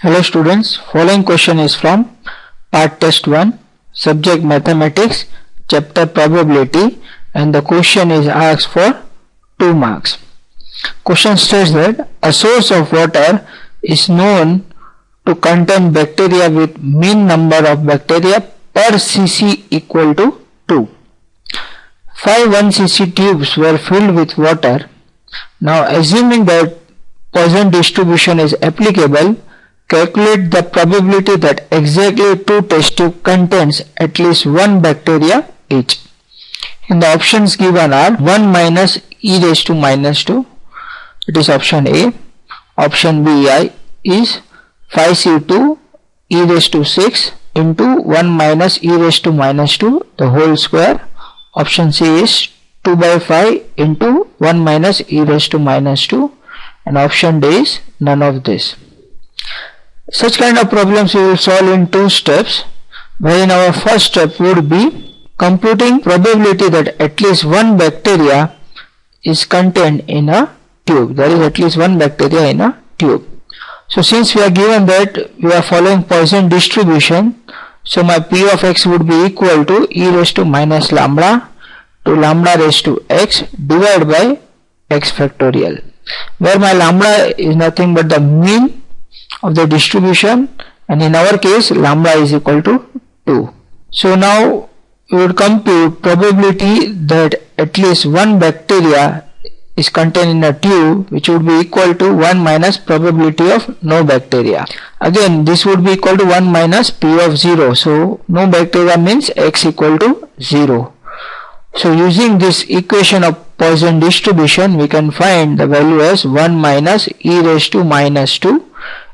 Hello students, following question is from part test 1, subject mathematics, chapter probability, and the question is asked for 2 marks. Question states that a source of water is known to contain bacteria with mean number of bacteria per cc equal to 2. 5 1 cc tubes were filled with water. Now assuming that Poisson distribution is applicable, calculate the probability that exactly 2 test tube contains at least 1 bacteria each. In the options given are 1 minus e raised to minus 2, it is option A. Option B is 5c2 e raised to 6 into 1 minus e raised to minus 2 the whole square. Option C is 2 by 5 into 1 minus e raised to minus 2, and option D is none of this. Such kind of problems we will solve in 2 steps, wherein our first step would be computing probability that at least 1 bacteria is contained in a tube. There is at least 1 bacteria in a tube. So since we are given that we are following Poisson distribution, so my p of x would be equal to e raised to minus lambda to lambda raised to x divided by x factorial, where my lambda is nothing but the mean of the distribution, and in our case lambda is equal to 2. So now we would compute probability that at least 1 bacteria is contained in a tube, which would be equal to 1 minus probability of no bacteria. Again this would be equal to 1 minus p of 0, so no bacteria means x equal to 0. So using this equation of Poisson distribution, we can find the value as 1 minus e raised to minus 2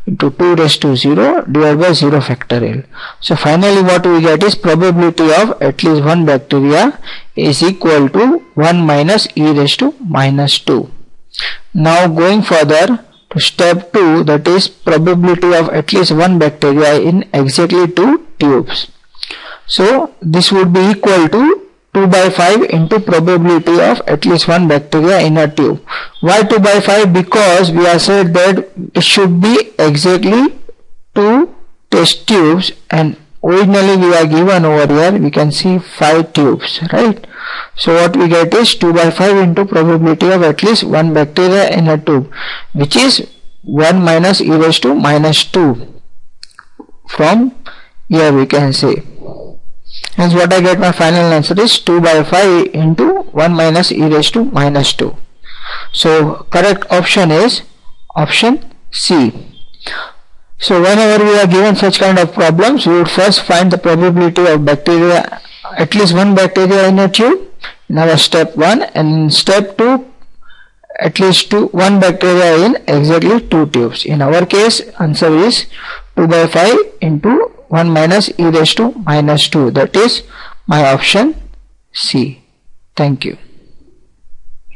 into 2 raised to 0 divided by 0 factorial. So finally what we get is probability of at least 1 bacteria is equal to 1 minus e raised to minus 2. Now going further to step 2, that is probability of at least 1 bacteria in exactly 2 tubes. So this would be equal to 2 by 5 into probability of at least 1 bacteria in a tube. Why 2 by 5? Because we have said that it should be exactly 2 test tubes, and originally we are given over here, we can see 5 tubes, right? So what we get is 2 by 5 into probability of at least 1 bacteria in a tube, which is 1 minus e raised to minus 2. From here we can say. Hence what I get, my final answer is 2 by 5 into 1 minus e raised to minus 2. So correct option is option C. So whenever we are given such kind of problems, we would first find the probability of bacteria, at least 1 bacteria in a tube in our step 1, and in step 2 at least 1 bacteria in exactly 2 tubes. In our case answer is 2 by 5 into 1 minus e raised to minus 2, that is my option C. Thank you.